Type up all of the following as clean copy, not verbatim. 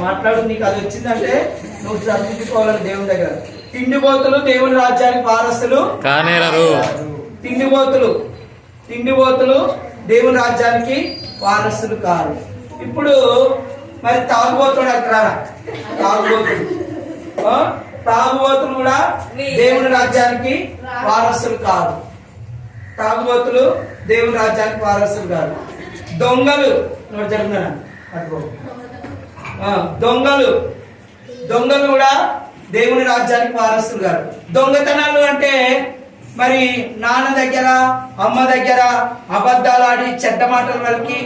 మాట్లాడు. నీకు అది వచ్చిందంటే నువ్వు చదివించుకోవాలని దేవుని దగ్గర. తిండిపోతులు దేవుని రాజ్యానికి వారసులు కానేరరు. తిండిపోతులు దేవుని రాజ్యానికి వారసులు కారు. ఇప్పుడు మరి తాగుబోతుడు అక్కడ తాగుబోతులు కూడా దేవుని రాజ్యానికి వారసులు కాదు. తాగుబోతులు దేవుని రాజ్యానికి వారసులు కాదు. దొంగలు జరుగుతున్నా దొంగలు కూడా దేవుని రాజ్యానికి వారసులు కాదు. దొంగతనాలు అంటే మరి నాన్న దగ్గర అమ్మ దగ్గర అబద్ధాలు ఆడి చెడ్డ మాటలు వాళ్ళకి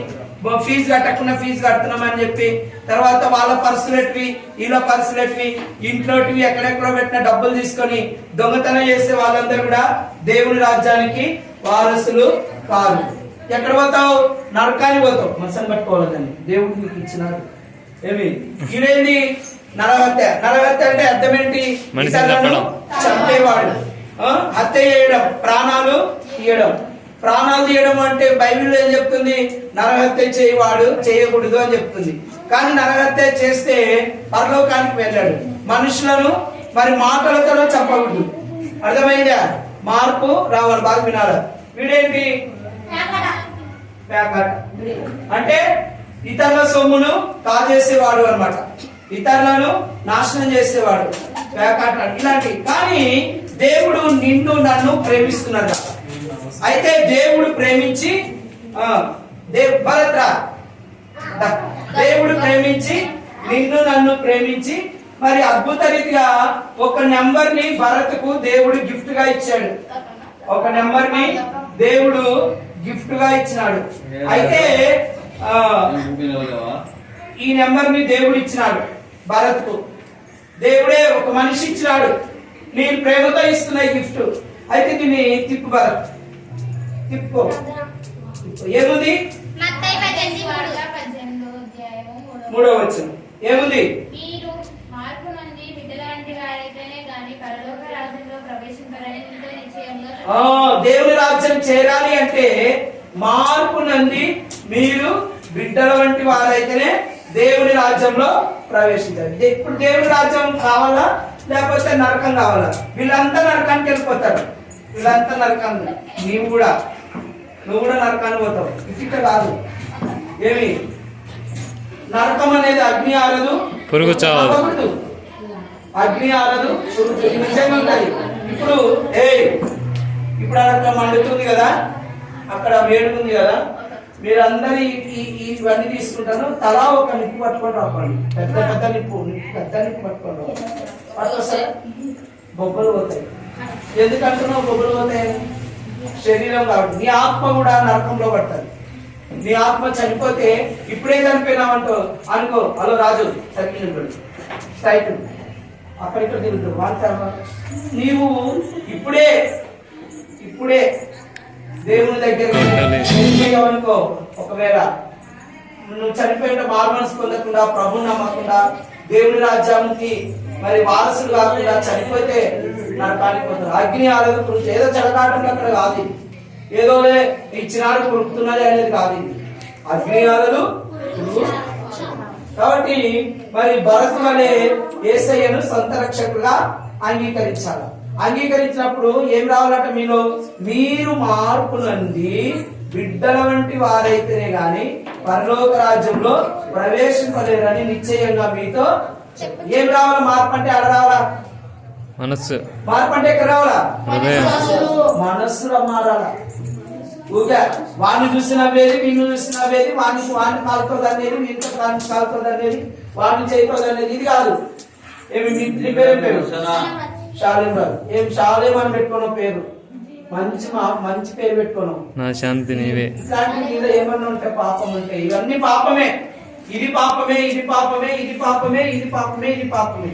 ఫీజు కట్టకుండా ఫీజు కడుతున్నామని చెప్పి తర్వాత వాళ్ళ పర్సులెట్వి వీళ్ళ పర్సులెట్వి ఇంట్లోటివి ఎక్కడెక్కడో పెట్టిన డబ్బులు తీసుకొని దొంగతనం చేసే వాళ్ళందరూ కూడా దేవుని రాజ్యానికి వారసులు కాదు. ఎక్కడ పోతావు? నరకానికి పోతావు. మనసుని పట్టుకోవాలని దేవుడు నీకు ఇచ్చినాడు. ఏమి ఇదేంటి? నరహత్య అంటే అర్థం ఏంటి? చంపేవాడు, హత్య చేయడం, ప్రాణాలు తీయడం అంటే బైబిల్లో ఏం చెప్తుంది? నరహత్య చేయకూడదు అని చెప్తుంది. కానీ నరహత్య చేస్తే పరలోకానికి వెళ్ళాడు. మనుషులను మరి మాటలతో చంపకూడదు. అర్థమైందా? మార్పు రావాలి. బాగా వినాలి. వీడేంటి? అంటే ఇతరుల సొమ్మును కాజేసేవాడు అన్నమాట. ఇతరులను నాశనం చేసేవాడు, పేకాట ఇలాంటి. కానీ దేవుడు నిన్ను నన్ను ప్రేమిస్తున్నాడు. అయితే దేవుడు ప్రేమించి దేవుడు ప్రేమించి నిన్ను నన్ను ప్రేమించి మరి అద్భుత రీతిగా ఒక నెంబర్ ని భరత్కు దేవుడు గిఫ్ట్ గా ఇచ్చాడు. ఒక నెంబర్ ని దేవుడు గిఫ్ట్ గా ఇచ్చినాడు. అయితే ఈ నెంబర్ ని దేవుడు ఇచ్చినాడు భరత్కు. దేవుడే ఒక మనిషి ఇచ్చినాడు. నేను ప్రేమతో ఇస్తున్నా ఈ గిఫ్ట్. అయితే దీన్ని తిప్పు భరత్, తిప్పుకో. ఏముంది? 3వ వచనం ఏముంది? దేవుని రాజ్యం చేరాలి అంటే మార్పు నంది మీరు బిడ్డల వంటి వారైతేనే దేవుని రాజ్యంలో ప్రవేశించాలి. ఇప్పుడు దేవుని రాజ్యం కావాలా లేకపోతే నరకం కావాలా? వీళ్ళంతా నరకానికి వెళ్ళిపోతారు. వీళ్ళంతా నరకాన్ని. నువ్వు కూడా నరకానికి పోతావు. ఇక కాదు. ఏమి నరకం అనేది అగ్ని ఆరదు, పురుగు చావదు. అగ్ని ఆరదు, నిజంగా ఉంటది. ఇప్పుడు అక్కడ మండుతుంది కదా, అక్కడ వేడుకుంది కదా. మీరందరూ ఇవన్నీ తీసుకుంటాను. తలా ఒక నిప్పు పట్టుకొని రాపండి. పెద్ద నిప్పు పట్టుకొని పట్టుకొస్తాయి. బొబ్బలు పోతాయి. ఎందుకంటున్నావు బొబ్బలు పోతాయి? శరీరం కాబట్టి. నీ ఆత్మ కూడా నరకంలో పడుతుంది. నీ ఆత్మ చనిపోతే ఇప్పుడే చనిపోయినావంటో అనుకో. హలో రాజు, సరిగ్గా స్ట్రైట్ అక్కడిక్కడ తిరుగుతావు. నీవు ఇప్పుడే దేవుని దగ్గర అనుకో. ఒకవేళ నువ్వు చనిపోయిన మార్మన్స్ పొందకుండా, ప్రభుని నమ్మకుండా, దేవుని రాజ్యానికి మరి వారసులు కాకుండా చనిపోతే నరకానికి పోతారు. అగ్ని ఆరదు, పురుగు. ఏదో చెడకాటం అక్కడ కాదు. ఏదో ఇచ్చినాడు కొరుకుతున్నది అనేది కాదు. అగ్ని ఆరదు, పురుగు. కాబట్టి మరి భరత్ అనే యేసయ్యను సొంత రక్షకుడుగా అంగీకరించాలి. అంగీకరించినప్పుడు ఏం రావాలంట? మీరు మార్పు నంది బిడ్డల వంటి వారైతేనే గాని పరలోక రాజ్యంలో ప్రవేశింపలేరని నిశ్చయంగా మీతో. ఏం రావాలా? మార్పు అంటే ఆడ రావాలా? మనస్సు. మార్పు అంటే ఎక్కడ రావాలా? మనస్సులో మారాలా. ఊగా వాడిని చూసినవేది, వీళ్ళు చూసినవేది, వాడిని కాలుతోదనేది, వీళ్ళతో కాలుతోదనేది, వాడిని చేయతోదనేది ఇది కాదు. ఏమి నీ పేరు? షాలేం రాదు. ఏం షాలేం అని పెట్టుకున్నావు పేరు? మంచి పేరు పెట్టుకున్నావు. నా శాంతి నీవే. ఇట్లాంటి మీద ఏమన్నా ఉంటే పాపం ఉంటే ఇవన్నీ పాపమే. ఇది పాపమే, ఇది పాపమే, ఇది పాపమే, ఇది పాపమే, ఇది పాపమే.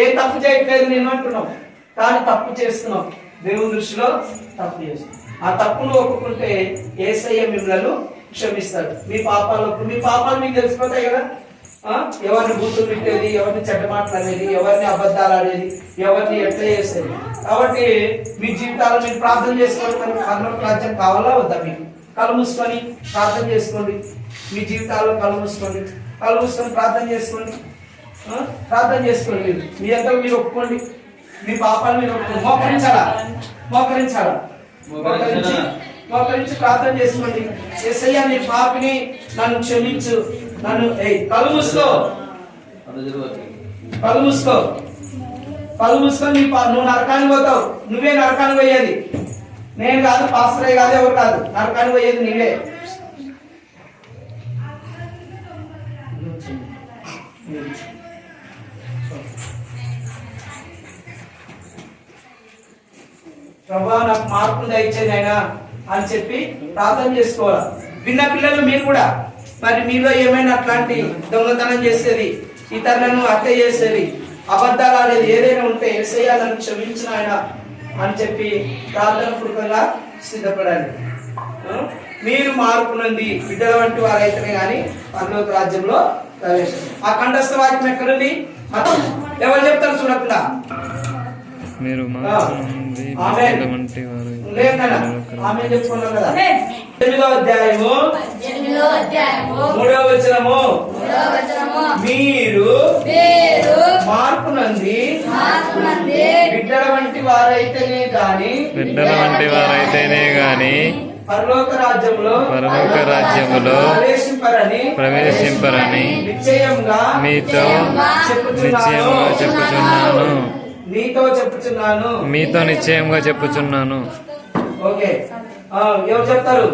ఏ తప్పు చేయట్లేదు నేను అంటున్నావు, కానీ తప్పు చేస్తున్నావు. దేవుని దృష్టిలో తప్పు చేస్తున్నావు. ఆ తప్పును ఒప్పుకుంటే యేసయ్య మిమ్మల్ని క్షమిస్తాడు. మీ పాపాలు మీకు తెలిసిపోతాయి కదా. ఎవరిని బూతులు పెట్టేది, ఎవరిని చెడ్డ మాట్లాడేది, ఎవరిని అబద్ధాలు ఆడేది, ఎవరిని ఎట్లా చేసేది. కాబట్టి మీ జీవితాలు మీరు ప్రార్థన చేసుకోండి. పరలోక రాజ్యం కావాలా వద్దా? మీకు కళ్ళు మూసుకొని ప్రార్థన చేసుకోండి. మీ జీవితాల్లో కళ్ళు మూసుకోండి. కళ్ళు మూసుకొని ప్రార్థన చేసుకోండి. ప్రార్థన చేసుకోండి. మీ అంతా మీరు ఒప్పుకోండి. మీ పాపాలు మీరు ఒప్పుకోండి. మోకరించాలా? మోకరించాలా? మోకరించి ప్రార్థన చేసుకోండి. యేసయ్యా నీ పాపిని, నన్ను క్షమించు. నన్ను కళ్ళు మూసుకో, కళ్ళు మూసుకో, కళ్ళు మూసుకొని నువ్వు నరకానికి పోతావు. నువ్వే నరకానికి పోయేది, నేను కాదు, పాస్టరే కాదు, ఎవరు కాదు. నరకానికి పోయేది నీవే. ప్రభా నాకు మార్పులు దయచేయండి అయినా అని చెప్పి ప్రార్థన చేసుకోవాలి. విన్న పిల్లలు మీరు కూడా మరి మీలో ఏమైనా అట్లాంటి దొంగతనం చేసేది, ఇతరులను హత్య చేసేది, అబద్ధాలు ఆడేది ఏదైనా ఉంటే యేసయ్యా నన్ను క్షమించిన ఆయన అని చెప్పి ప్రార్థన పూర్వకంగా సిద్ధపడాలి. మీరు మార్పు నుండి బిడ్డల వంటి వారైతేనే కానీ పరలోక రాజ్యంలో ప్రవేశం. ఆ కంఠస్థ వాక్యం ఎక్కడుంది? ఎవరు చెప్తారు చూడకుండా? మీరు ఆమె చెప్పుకున్నాం కదా. 8వ అధ్యాయము 3వ వచనము, మీరు మార్పు నంది బిడ్డల వంటి వారైతేనే గాని పరలోక రాజ్యములో ప్రవేశింపరని నిశ్చయంగా మీతో నిశ్చయంగా చెప్పుచున్నాను. ఓకే, ఎవరు చెప్తారు?